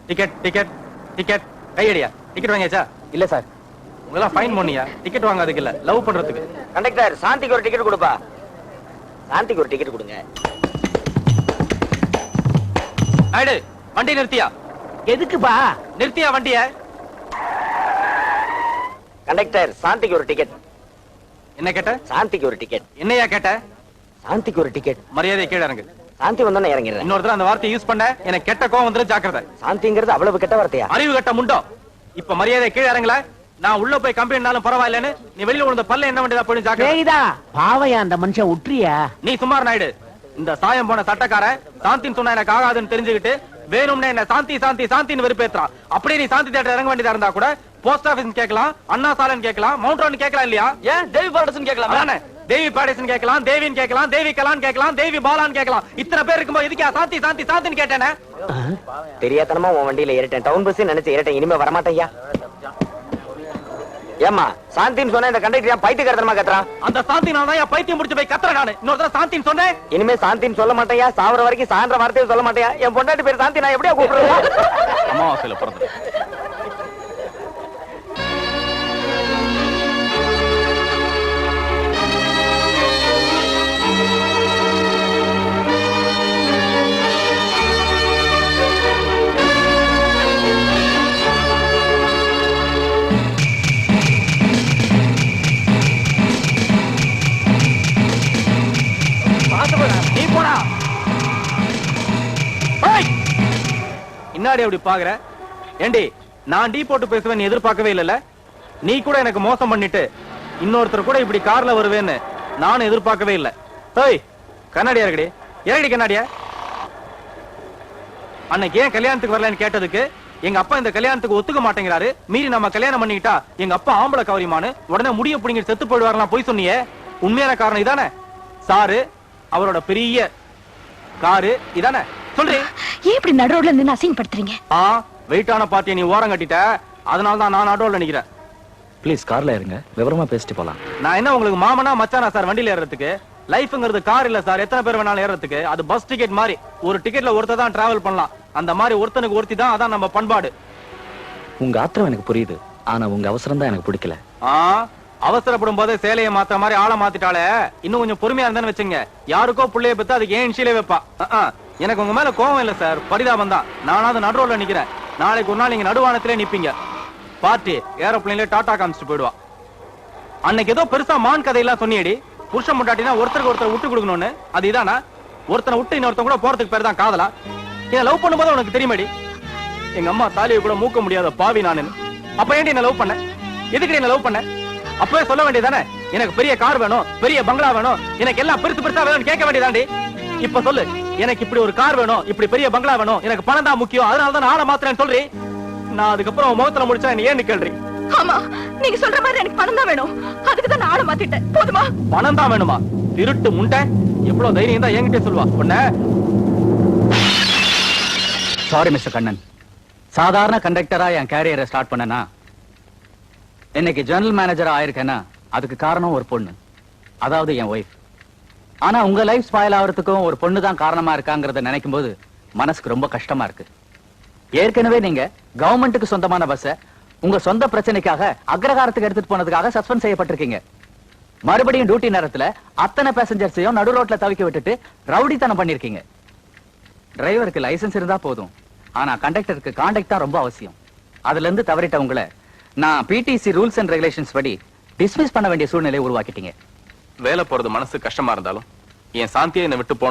Ticket ticket ticket கையடியா ticket வாங்கியாச்சா? இல்ல சார். உங்களா ஃபைன் பண்ணியா? டிக்கெட் வாங்காதுக்கு இல்ல, லவ் பண்றதுக்கு. கண்டக்டர், சாந்திக்கு ஒரு டிக்கெட் கொடுப்பா. சாந்திக்கு ஒரு டிக்கெட் கொடுங்க. நாயுடு, வண்டி நிறுத்தியா? எதுக்குப்பா? நிறுத்தியா வண்டிய? கண்டக்டர், சாந்திக்கு ஒரு டிக்கெட். என்ன கேட்ட? சாந்திக்கு ஒரு டிக்கெட். என்னையா கேட்ட? சாந்திக்கு ஒரு டிக்கெட். மரியாதை கீழ இறங்கு. சாந்தி வந்தோன்னு இறங்கிடுறேன். இன்னொரு தடவை அந்த வார்த்தையை யூஸ் பண்ண எனக்கு கெட்ட கோவம் வந்துரும், ஜாக்கிரதை. சாந்திங்கிறது அவ்வளவு கெட்ட வார்த்தையா? அறிவு கட்ட முண்டோ. இப்ப மரியாதை கீழ இறங்கல, நான் உள்ள போய் கம்பெனினாலும் பரவாயில்லன்னு நீ வெளியில விழுந்த பல்ல என்ன வேண்டியதா போய் ஜாக்கிரதை. பாவையா அந்த மனுஷன் உற்றியா? நீ சுமார் நாயுடு. இந்த சாயம் போன சட்டக்கார சாந்தின்னு சொன்னா எனக்கு ஆகாதுன்னு தெரிஞ்சுக்கிட்டு வேணும்னே என்ன சாந்தி சாந்தி சாந்தின்னு வெறுப்பேத்துறான். அப்படியே நீ சாந்தி தியேட்டர் இறங்க வேண்டியதா இருந்தா கூட போஸ்ட் ஆபீஸ் கேட்கலாம், அண்ணா சாலைன்னு கேட்கலாம், மவுண்ட் ரோட் கேட்கலாம் இல்லையா? ஏன் தேவி பாரடசன் கேட்கலாம்? அதானே, தேவி பாடேசன் கேட்கலாம், தேவின்னு கேட்கலாம், தேவி கலான் கேட்கலாம், தேவி பாலான்னு கேட்கலாம். இத்தனை பேர் இருக்கும்போது இதுக்கா சாந்தி சாந்தி சாந்தின்னு கேட்டேனே? தெரியாதனமா உன் வண்டியில ஏறிட்டேன். டவுன் பஸ் நினைச்சு ஏறிட்டேன். இனிமே வரமாட்டேயா? ஏமா சாந்தின்னு சொன்ன இந்த கண்டக்டர் பைத்தியக்காரத்தனமா கத்துறான். அந்த சாந்தி நான் தான் பைத்தியம் முடிச்சு போய் கத்துறேன் நானு. இன்னொரு தடவை சாந்தின்னு சொன்னேன், இனிமே சாந்தின்னு சொல்ல மாட்டேயா? சாவர வரைக்கும் சான்ற வார்த்தையை சொல்ல மாட்டேயா? என் பொண்டாட்டி பேர் சாந்தி, நான் எப்படியா கூப்பிடுறது? அமாவாசையில பிறந்தது. நீ போடா. இன்னாடி அப்படி பாக்குற? ஏண்டி, நான் டீ போட்டு பேசுவேன் நீ எதிர்பார்க்கவே இல்லல. நீ கூட எனக்கு மோசம் பண்ணிட்டு இன்னொருத்தர் கூட இப்படி கார்ல வருவேன்னு நானும் எதிர்பார்க்கவே இல்ல. ஏய், கண்ணாடியா இருக்கடி, ஏறடி கண்ணாடியா. அன்னைக்கு ஏன் கல்யாணத்துக்கு வரலன்னு கேட்டதுக்கு எங்க அப்பா இந்த கல்யாணத்துக்கு ஒத்துக்க மாட்டேங்கிறாரு, மீறி நம்ம கல்யாணம் பண்ணிக்கிட்டா எங்க அப்பா ஆம்பளை கவரிமானு உடனே முடிய புடிங்க செத்து போயிடுவாரலாம் போய் சொன்னியே. உண்மையான காரணம் இதானே? சாரு அவரோட பெரிய காரு இதானே? சொல்றீ. ஏன் இப்படி நடுரோட்ல நின்னு அசிங்கப்படுத்துறீங்க? வெயிட்டான பார்ட்டியை நீ ஓரம் கட்டிட்ட, அதனால தான் நான் நடுரோட்ல நிக்கிறேன். ப்ளீஸ் கார்ல இருங்க, விவரமா பேசிட்டு போலாம். நான் என்ன உங்களுக்கு மாமனா மச்சானா சார் வண்டியில ஏறதுக்கு? லைஃப்ங்கிறது கார் இல்ல சார், எத்தனை பேர் வேணாலும் ஏறதுக்கு. அது பஸ் டிக்கெட் மாதிரி, ஒரு டிக்கெட்ல ஒருத்தர் தான் டிராவல் பண்ணலாம். அந்த மாதிரி ஒருத்தனுக்கு ஒருத்தி தான், அதான் நம்ம பண்பாடு. உங்க ஆத்திரம் எனக்கு புரியுது, ஆனா உங்க அவசரம் தான் எனக்கு பிடிக்கல. அவசரப்படும் போதே சேலையை மாத்த மாதிரி ஆளை மாத்திட்டாலே. இன்னும் கொஞ்சம் பொறுமையா இருந்தான்னு வச்சுங்க, யாருக்கோ புள்ளைய பெத்து அதுக்கு ஏன் இன்ஷியலே வைப்பா. எனக்கு உங்க மேல கோவம் இல்ல சார், பரிதாபம் தான். நானாவது நடுரோட்ல நிக்கிறேன், நாளைக்கு ஒரு நாள் நீங்க நடுவானத்திலே நிப்பீங்க. பார்ட்டி ஏரோப்ளேன்ல டாடா காமிச்சிட்டு போயிடுவா. அன்னைக்கு ஏதோ பெருசா மான் கதையெல்லாம் சொன்னியடி, புருஷன் முட்டாட்டினா ஒருத்தருக்கு ஒருத்தர் விட்டு கொடுக்கணும்னு. அது இதானா? ஒருத்தனை விட்டு இன்னொருத்தன் கூட போறதுக்கு பேர் தான் காதலா? என்ன லவ் பண்ணும்போது உனக்கு தெரியுமாடி, எங்க அம்மா தாலியை கூட மூக்க முடியாத பாவி நானு. அப்ப ஏன்டி என்ன லவ் பண்ண? எதுக்கு என்ன லவ் பண்ண? அப்பவே சொல்ல வேண்டியதானே, எனக்கு பெரிய கார் வேணும், பெரிய பங்களா வேணும், எனக்கு எல்லாம் பெருசு பெருசா வேணும்னு கேட்க வேண்டியதாண்டி. இப்ப சொல்லு, எனக்கு இப்படி ஒரு கார் வேணும், இப்படி பெரிய பங்களா வேணும், எனக்கு பணம் தான் முக்கியம், அதனால தான் ஆளை மாத்திரேன்னு சொல்றி. நான் அதுக்கப்புறம் முகத்துல முடிச்சா நீ ஏன் கேள்றி? ஆமா, நீங்க சொல்ற மாதிரி எனக்கு பணம் தான் வேணும், அதுக்கு தான் நான் ஆளை மாத்திட்டேன். போதுமா? பணம் தான் வேணுமா? திருட்டு முண்டை, எவ்வளவு தைரியம் தான் என்கிட்ட சொல்லுவா உன்ன. சாரி மிஸ்டர் கண்ணன், சாதாரண கண்டக்டரா என் கேரியரை ஸ்டார்ட் பண்ணனா இன்னைக்கு ஜெனரல் மேனேஜரா ஆயிருக்கேன்னா அதுக்கு காரணம் ஒரு பொண்ணு, அதாவது என் ஒய்ஃப். ஆனா உங்க லைஃப் ஸ்பாயில் ஆகிறதுக்கும் ஒரு பொண்ணு தான் காரணமா இருக்காங்கறத நினைக்கும் போது மனசுக்கு ரொம்ப கஷ்டமா இருக்கு. ஏற்கனவே நீங்க கவர்மெண்ட்டுக்கு சொந்தமான பஸ்ஸை உங்க சொந்த பிரச்சனைக்காக அக்ரஹாரத்துக்கு எடுத்துட்டு போனதுக்காக சஸ்பெண்ட் செய்யப்பட்டிருக்கீங்க. மறுபடியும் டியூட்டி நேரத்துல அத்தனை பேசஞ்சர்ஸையும் நடு ரோட்ல தவிக்க விட்டுட்டு ரவுடித்தனம் பண்ணிருக்கீங்க. டிரைவருக்கு லைசன்ஸ் இருந்தா போதும், ஆனா கண்டக்டருக்கு கான்டாக்ட் தான் ரொம்ப அவசியம். அதுல இருந்து தவறிட்ட உங்களை நான் பிடிசி ரூல்ஸ் அண்ட் ரெகுலேஷன்ஸ் படி டிஸ்மிஸ் பண்ண வேண்டிய சூழ்நிலையை உருவாக்கிட்டீங்க. வேலை போறது மனசு கஷ்டமா இருந்தாலும் என் சாந்தியை என்னை விட்டு போன